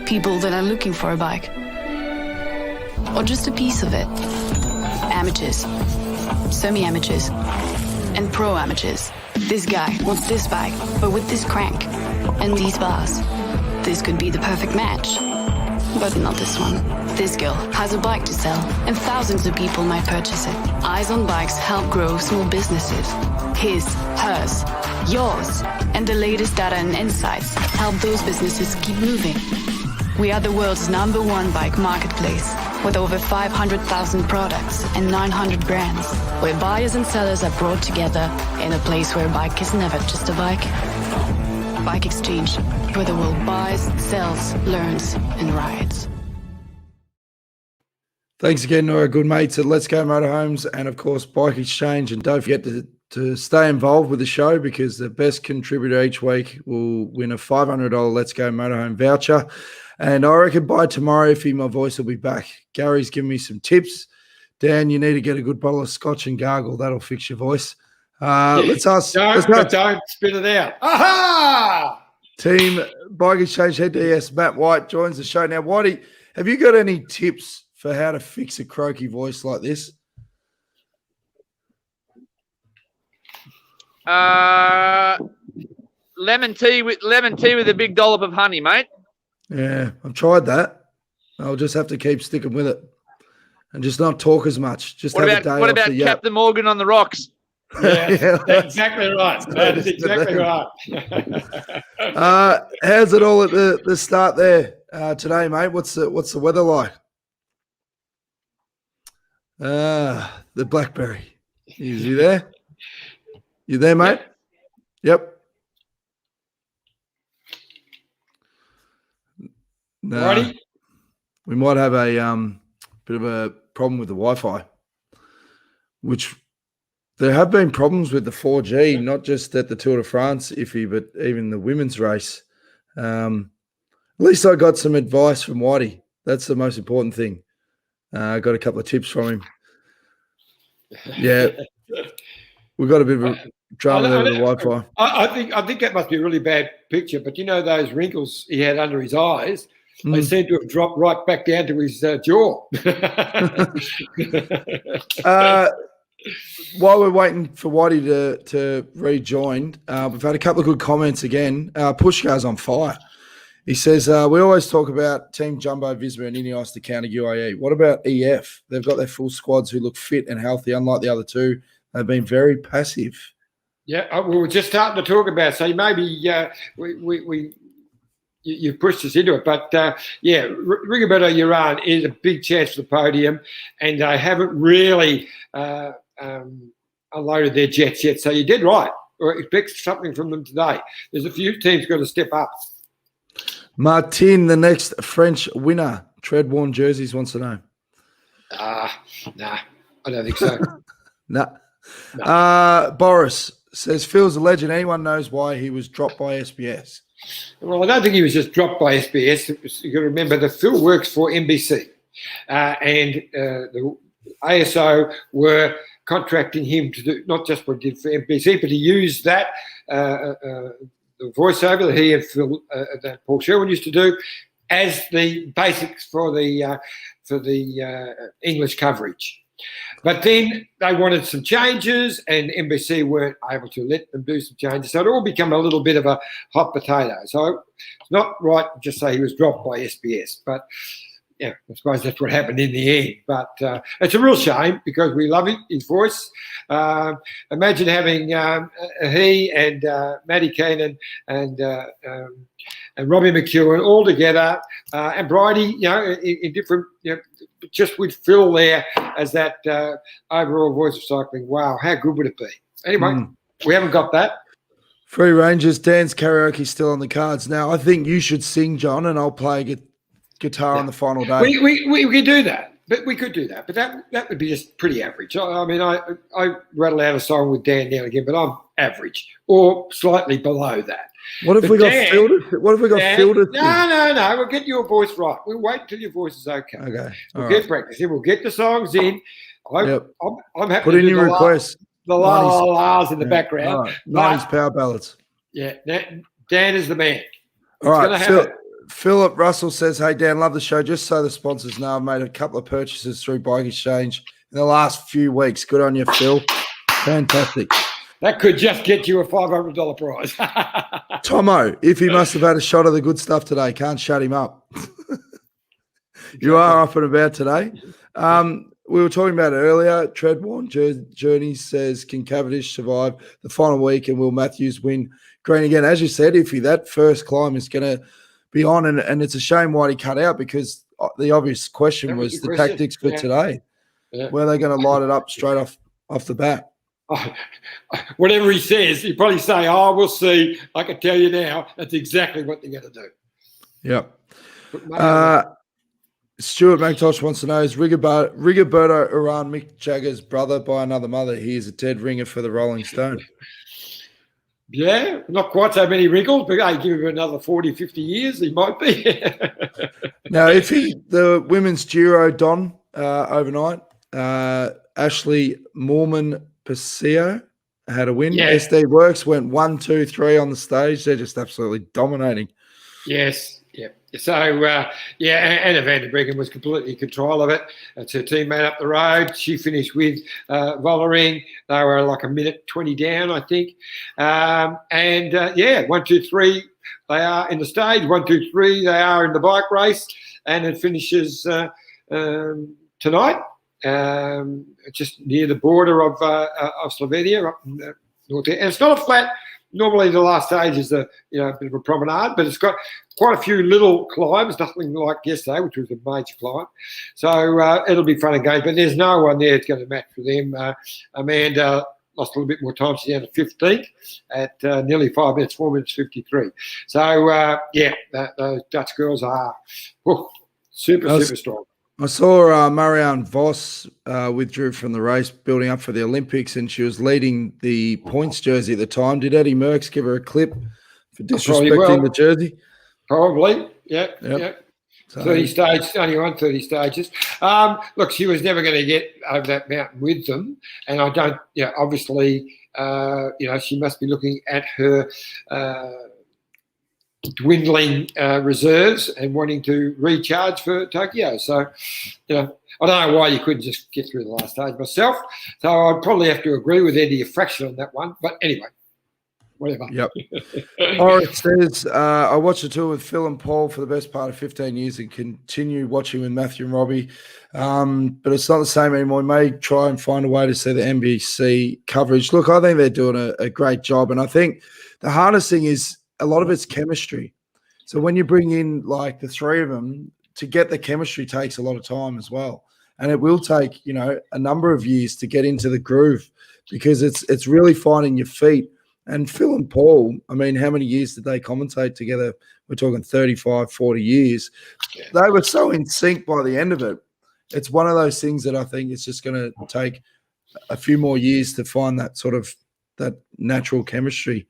People that are looking for a bike. Or just a piece of it. Amateurs, semi-amateurs, and pro-amateurs. This guy wants this bike, but with this crank and these bars. This could be the perfect match, but not this one. This girl has a bike to sell, and thousands of people might purchase it. Eyes on Bikes help grow small businesses. His, hers, yours, and the latest data and insights help those businesses keep moving. We are the world's #1 bike marketplace, with over 500,000 products and 900 brands, where buyers and sellers are brought together in a place where a bike is never just a bike. Bike Exchange, where the world buys, sells, learns, and rides. Thanks again to our good mates at Let's Go Motorhomes and, of course, Bike Exchange. And don't forget to stay involved with the show, because the best contributor each week will win a $500 Let's Go Motorhome voucher. And I reckon by tomorrow, my voice will be back. Gary's giving me some tips. Dan, you need to get a good bottle of scotch and gargle. That'll fix your voice. Let's ask. Don't spit it out. Aha! Team Bike Exchange Head DS Matt White joins the show. Now, Whitey, have you got any tips for how to fix a croaky voice like this? Lemon tea with a big dollop of honey, mate. Yeah, I've tried that. I'll just have to keep sticking with it and just not talk as much. Just What have a day about off the yap. Captain Morgan on the rocks? Yeah, that's exactly right. That's exactly right. How's it all at the start there today, mate? What's the weather like? The Blackberry. Is he there? You there, mate? Yep. No, Righty. we might have a bit of a problem with the Wi-Fi, which there have been problems with the 4G, not just at the Tour de France iffy, but even the women's race. At least I got some advice from Whitey. That's the most important thing. I got a couple of tips from him. Yeah, we got a bit of a drama there with the Wi-Fi. I think that must be a really bad picture. But you know those wrinkles he had under his eyes. They seem to have dropped right back down to his jaw. While we're waiting for Whitey to rejoin, we've had a couple of good comments again. Pushkar's on fire. He says, we always talk about Team Jumbo, Visma and Ineos to counter UAE. What about EF? They've got their full squads who look fit and healthy, unlike the other two. They've been very passive. Yeah, we were just starting to talk about. So maybe you've pushed us into it, but Rigoberto Urán is a big chance for the podium, and they haven't really unloaded their jets yet. So you did right, or expect something from them today. There's a few teams got to step up. Martin, the next French winner, tread-worn jerseys, wants to know. Nah, I don't think so. No. Boris says, Phil's a legend. Anyone knows why he was dropped by SBS? Well, I don't think he was just dropped by SBS. You've got to remember that Phil works for NBC, and the ASO were contracting him to do not just what he did for NBC, but he used that the voiceover that he and Phil, that Paul Sherwin used to do, as the basics for the English coverage. But then they wanted some changes, and NBC weren't able to let them do some changes. So it all became a little bit of a hot potato. So it's not right to just say he was dropped by SBS. But, yeah, I suppose that's what happened in the end. But it's a real shame because we love his voice. Imagine having he and Matty Keenan and Robbie McEwen all together, and Bridie, in different, just with Phil there as that overall voice of cycling. Wow, how good would it be? Anyway, we haven't got that. Free Rangers, Dan's karaoke still on the cards. Now, I think you should sing, John, and I'll play guitar on the final day. We could do that. But we could do that. But that would be just pretty average. I mean, I rattle out a song with Dan now and again, but I'm average or slightly below that. What if we got filtered? What if we got filtered? No. We'll get your voice right. We'll wait until your voice is okay. Okay. We'll get practicing. We'll get the songs in. I'm happy Put to in do your requests. The la-la-las in the background. Right. 90s power ballads. Yeah. Dan is the man. All right. Philip Russell says, hey, Dan, love the show. Just so the sponsors know, I've made a couple of purchases through Bike Exchange in the last few weeks. Good on you, Phil. Fantastic. That could just get you a $500 prize. Tomo, if he must have had a shot of the good stuff today, can't shut him up. You are up and about today. We were talking about it earlier. Treadworn Journey says, can Cavendish survive the final week and will Matthews win green again? As you said, Iffy, that first climb is going to be on, and it's a shame why he cut out, because the obvious question was the tactics for today. Yeah. Were they going to light it up straight off the bat? Whatever he says, he'd probably say, we'll see. I can tell you now, that's exactly what they're going to do. Yep. Stuart McIntosh wants to know, is Rigoberto Urán Mick Jagger's brother by another mother? He is a dead ringer for the Rolling Stone. Yeah, not quite so many wrinkles, but hey, give him another 40, 50 years, he might be. Now, if the women's Giro Don overnight, Ashley Mormon-Paseo had a win. Yeah. SD Works went 1, 2, 3 on the stage. They're just absolutely dominating. Yes, yeah. So, Anna van der Breggen was completely in control of it. It's her teammate up the road. She finished with Vollering. They were like a minute 20 down, I think. 1, 2, 3, they are in the stage. 1, 2, 3, they are in the bike race. And it finishes tonight, just near the border of Slovenia, up in north. And it's not a flat. Normally, the last stage is a bit of a promenade, but it's got quite a few little climbs, nothing like yesterday, which was a major climb. So it'll be fun and games, but there's no one there that's going to match for them. Amanda lost a little bit more time. She's down to 15th at nearly 5 minutes, 4 minutes 53. So those Dutch girls are super strong. I saw Marianne Vos withdrew from the race building up for the Olympics, and she was leading the points jersey at the time. Did Eddie Merckx give her a clip for disrespecting the jersey? Probably, yeah. So, 30 stages, only on 30 stages. Look, she was never going to get over that mountain with them, and I don't. Obviously, she must be looking at her dwindling reserves and wanting to recharge for Tokyo. So, I don't know why you couldn't just get through the last stage myself. So I'd probably have to agree with Eddie a fraction on that one. But anyway, whatever. Yep. Horace says, I watched the tour with Phil and Paul for the best part of 15 years and continue watching with Matthew and Robbie. But it's not the same anymore. We may try and find a way to see the NBC coverage. Look, I think they're doing a great job. And I think the hardest thing is a lot of it's chemistry. So when you bring in like the three of them, to get the chemistry takes a lot of time as well. And it will take, a number of years to get into the groove, because it's really finding your feet. And Phil and Paul, I mean, how many years did they commentate together? We're talking 35, 40 years. They were so in sync by the end of it. It's one of those things that I think it's just going to take a few more years to find that that natural chemistry.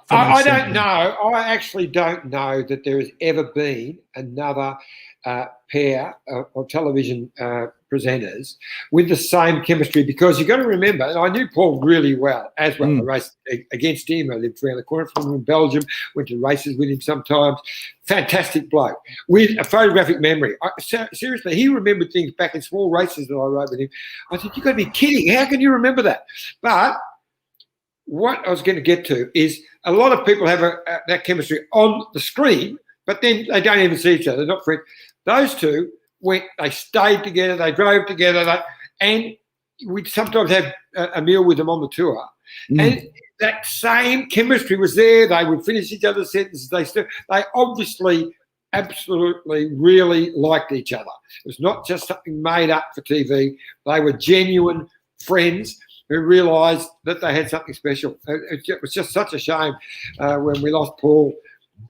I don't know. I actually don't know that there has ever been another pair of television presenters with the same chemistry, because you've got to remember, and I knew Paul really well, as well. I raced against him. I lived around the corner from him in Belgium, went to races with him sometimes. Fantastic bloke with a photographic memory. Seriously, he remembered things back in small races that I rode with him. I said, you've got to be kidding. How can you remember that? But what I was going to get to is a lot of people have that chemistry on the screen, but then they don't even see each other. They're not friends. Those two they stayed together, they drove together, and we'd sometimes have a meal with them on the tour. And that same chemistry was there. They would finish each other's sentences. They obviously absolutely really liked each other. It was not just something made up for TV. They were genuine friends who realised that they had something special. It was just such a shame when we lost Paul.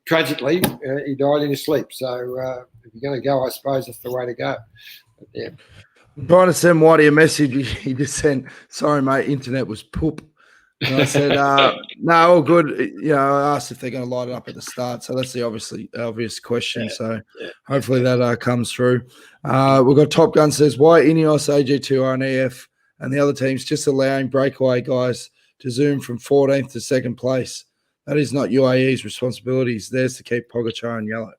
Tragically, he died in his sleep. So if you're going to go, I suppose that's the way to go. But, yeah. I'm trying to send Whitey a message. He just sent, sorry, mate, internet was poop. And I said, no, all good. I asked if they're going to light it up at the start. So that's the obvious question. Yeah. So hopefully that comes through. We've got Top Gun says, why Ineos, AG2R and EF and the other teams just allowing breakaway guys to zoom from 14th to second place? That is not UAE's responsibilities. Theirs to keep Pogacar in yellow.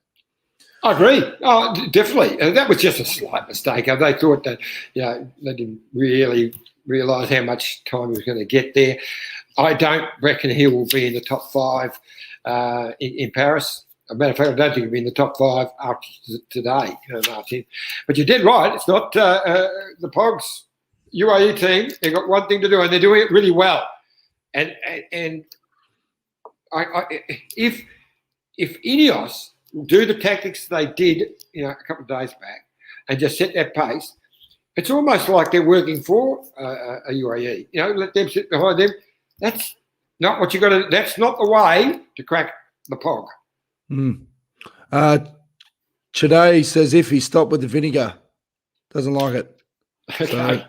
I agree. Oh, definitely. That was just a slight mistake. They thought that, they didn't really realise how much time he was going to get there. I don't reckon he will be in the top 5 in Paris. As a matter of fact, I don't think he'll be in the top 5 after today, Martin. But you did right. It's not the Pogs UAE team. They've got one thing to do, and they're doing it really well. And if Ineos do the tactics they did, a couple of days back, and just set that pace, it's almost like they're working for a UAE. Let them sit behind them. That's not what you got to. That's not the way to crack the Pog. Today says if he stopped with the vinegar, doesn't like it. Okay.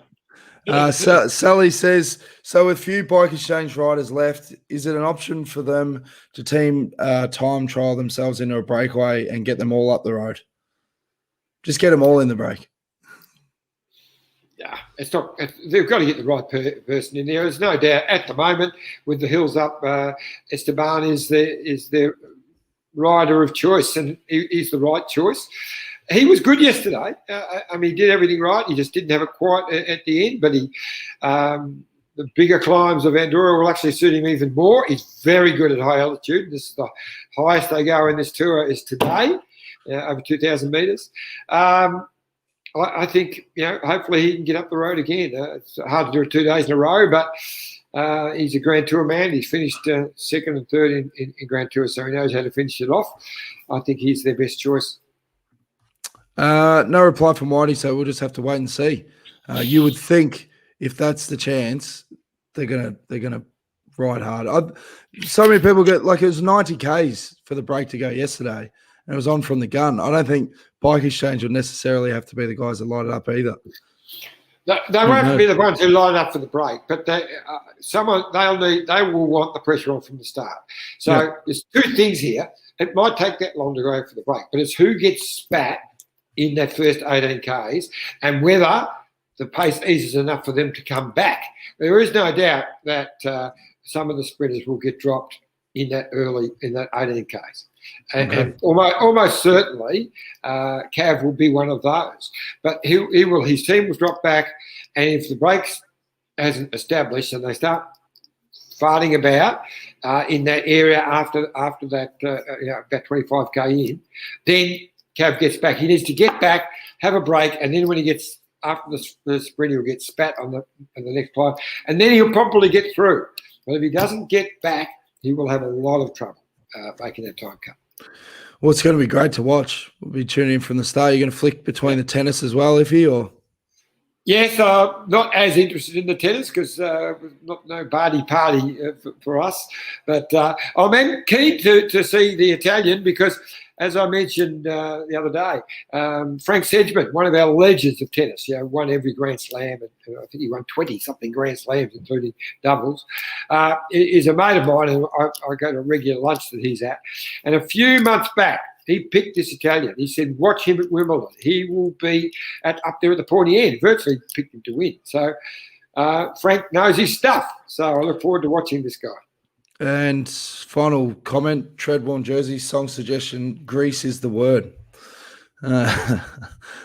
Sally says, so with few bike exchange riders left, is it an option for them to team time trial themselves into a breakaway and get them all up the road? Just get them all in the break. Yeah, it's not. They've got to get the right person in there. There's no doubt at the moment with the hills up, Esteban is their rider of choice, and he's the right choice. He was good yesterday. I mean, he did everything right. He just didn't have it quite at the end. But the bigger climbs of Andorra will actually suit him even more. He's very good at high altitude. This is the highest they go in this tour is today, over 2,000 metres. I think, hopefully he can get up the road again. It's hard to do it 2 days in a row, but he's a Grand Tour man. He's finished second and third in Grand Tour, so he knows how to finish it off. I think he's their best choice. No reply from Whitey, so we'll just have to wait and see. You would think if that's the chance, they're gonna ride hard. So many people get it was 90 Ks for the break to go yesterday, and it was on from the gun. I don't think Bike Exchange would necessarily have to be the guys that light it up either. They won't be the ones who line up for the break, but they will want the pressure on from the start. So there's two things here. It might take that long to go for the break, but it's who gets spat in that first 18 Ks and whether the pace eases enough for them to come back. There is no doubt that some of the sprinters will get dropped in that 18 Ks. And almost certainly, Cav will be one of those. But his team will drop back, and if the brakes hasn't established and they start farting about in that area after that, about 25K in, then Cav gets back. He needs to get back, have a break, and then when he gets after the sprint, he'll get spat on the next climb, and then he'll probably get through. But if he doesn't get back, he will have a lot of trouble making that time cut. Well, it's going to be great to watch. We'll be tuning in from the start. You're going to flick between the tennis as well, Iffy, or? Yes, not as interested in the tennis because no party for us. But I'm keen to see the Italian because, as I mentioned the other day, Frank Sedgman, one of our legends of tennis, won every Grand Slam, and I think he won 20-something Grand Slams, including doubles, is a mate of mine, and I go to a regular lunch that he's at. And a few months back, he picked this Italian. He said, watch him at Wimbledon. He will be up there at the pointy end. Virtually picked him to win. So Frank knows his stuff. So I look forward to watching this guy. And final comment, Treadworn jersey, song suggestion, Grease is the word. I'll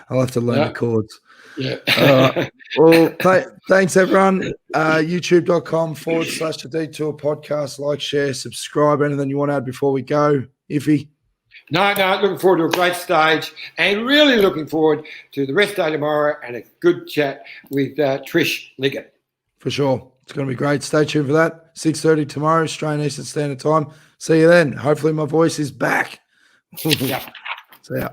have to learn the chords. Yeah. Well, thanks, everyone. YouTube.com/The Detour Podcast. Like, share, subscribe. Anything you want to add before we go, Iffy? No, looking forward to a great stage and really looking forward to the rest day tomorrow and a good chat with Trish Liggett. For sure. It's going to be great. Stay tuned for that. 6:30 tomorrow, Australian Eastern Standard Time. See you then. Hopefully my voice is back. Yeah. See ya.